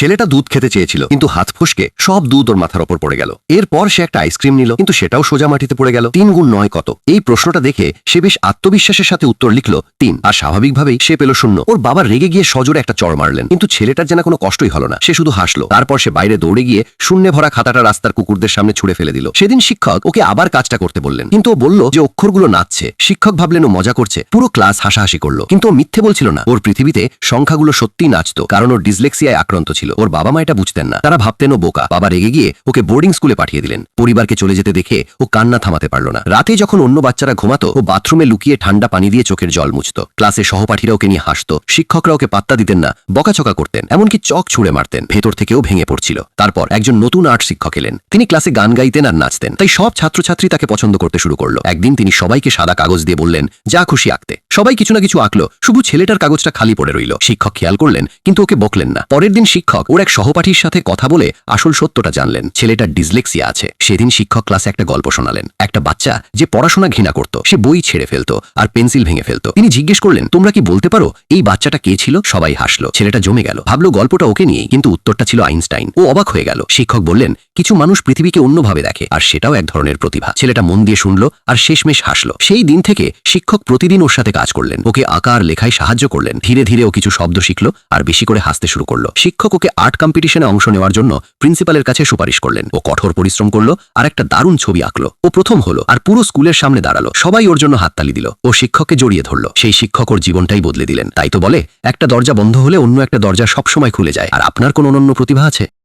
ছেলেটা দুধ খেতে চেয়েছিল, কিন্তু হাত ফসকে সব দুধ ওর মাথার ওপর পড়ে গেল। এরপর সে একটা আইসক্রিম নিল, কিন্তু সেটাও সোজা মাটিতে পড়ে গেল। 3 গুণ 9 কত? এই প্রশ্নটা দেখে সে বেশ আত্মবিশ্বাসের সাথে উত্তর লিখল 3, আর স্বাভাবিকভাবেই সে পেল 0। ওর বাবা রেগে গিয়ে সজোরে একটা চড় মারলেন, কিন্তু ছেলেটার যেন কোনো কষ্টই হলো না, সে শুধু হাসলো। তারপর সে বাইরে দৌড়ে গিয়ে শূন্যে ভরা খাতাটা রাস্তার কুকুরদের সামনে ছুঁড়ে ফেলে দিল। সেদিন শিক্ষক ওকে আবার কাজটা করতে বললেন, কিন্তু ও বলল যে অক্ষরগুলো নাচছে। শিক্ষক ভাবলেন ও মজা করছে। পুরো ক্লাস হাসাহাসি করলো, কিন্তু ও মিথ্যে বলছিল না। ওর পৃথিবীতে সংখ্যাগুলো সত্যিই নাচতো, কারণ ওর ডিসলেক্সিয়ায় আক্রান্ত ছিল। ওর বাবা মা এটা বুঝতেন না, তারা ভাবতেন ও বোকা। বাবা রেগে গিয়ে ওকে বোর্ডিং স্কুলে পাঠিয়ে দিলেন। পরিবারকে চলে যেতে দেখে ও কান্না থামাতে পারল না। রাতে যখন অন্য বাচ্চারা ঘুমাতো, ও বাথরুমে লুকিয়ে ঠান্ডা পানি দিয়ে চোখের জল মুছত। ক্লাসে সহপাঠীরা ওকে নিয়ে হাসতো, শিক্ষকরা ওকে পাত্তা দিতেন না, বকাচকা করতেন, এমনকি চক ছুঁড়ে মারতেন। ভেতর থেকেও ভেঙে পড়ছিল। তারপর একজন নতুন আর্ট শিক্ষক এলেন। তিনি ক্লাসে গান গাইতেন আর নাচতেন, তাই সব ছাত্রছাত্রী তাকে পছন্দ করতে শুরু করলো। একদিন তিনি সবাইকে সাদা কাগজ দিয়ে বললেন যা খুশি আঁকতে। সবাই কিছু না কিছু আঁকলো, শুধু ছেলেটার কাগজটা খালি পড়ে রইল। শিক্ষক খেয়াল করলেন, কিন্তু ওকে বকলেন না। পরের দিন শিক্ষক ওর এক সহপাঠীর সাথে কথা বলে আসল সত্যটা জানলেন, ছেলেটার ডিসলেক্সিয়া আছে। সেদিন শিক্ষক ক্লাসে একটা গল্প শোনালেন। একটা বাচ্চা যে পড়াশোনা ঘৃণা করত, সে বই ছেড়ে ফেলতো আর পেন্সিল ভেঙে ফেলতো। তিনি জিজ্ঞেস করলেন, তোমরা কি বলতে পারো এই বাচ্চাটা কে ছিল? সবাই হাসলো। ছেলেটা জমে গেল, ভাবলো গল্পটা ওকে নিয়েই, কিন্তু উত্তরটা ছিল আইনস্টাইন। ও অবাক হয়ে গেল। শিক্ষক বললেন, কিছু মানুষ পৃথিবীকে অন্যভাবে দেখে, আর সেটাও এক ধরনের প্রতিভা। ছেলেটা মন দিয়ে শুনলো আর শেষমেশ হাসলো। সেই দিন থেকে শিক্ষক প্রতিদিন ওর সাথে কাজ করলেন, ওকে আঁকা আর লেখায় সাহায্য করলেন। ধীরে ধীরে ও কিছু শব্দ শিখলো আর বেশি করে হাসতে শুরু করলো। শিক্ষক ওকে আর্ট কম্পিটিশনে অংশ নেওয়ার জন্য প্রিন্সিপালের কাছে সুপারিশ করলেন। ও কঠোর পরিশ্রম করলো আর একটা দারুণ ছবি আঁকলো। ও প্রথম হলো আর পুরো স্কুলের সামনে দাঁড়ালো। সবাই ওর জন্য হাততালি দিল। ও শিক্ষককে জড়িয়ে ধরলো। সেই শিক্ষক ওর জীবনটাই বদলে দিলেন। তাই তো বলে, একটা দরজা বন্ধ হলে অন্য একটা দরজা সবসময় খুলে যায়। আর আপনার কোন অনন্য প্রতিভা আছে?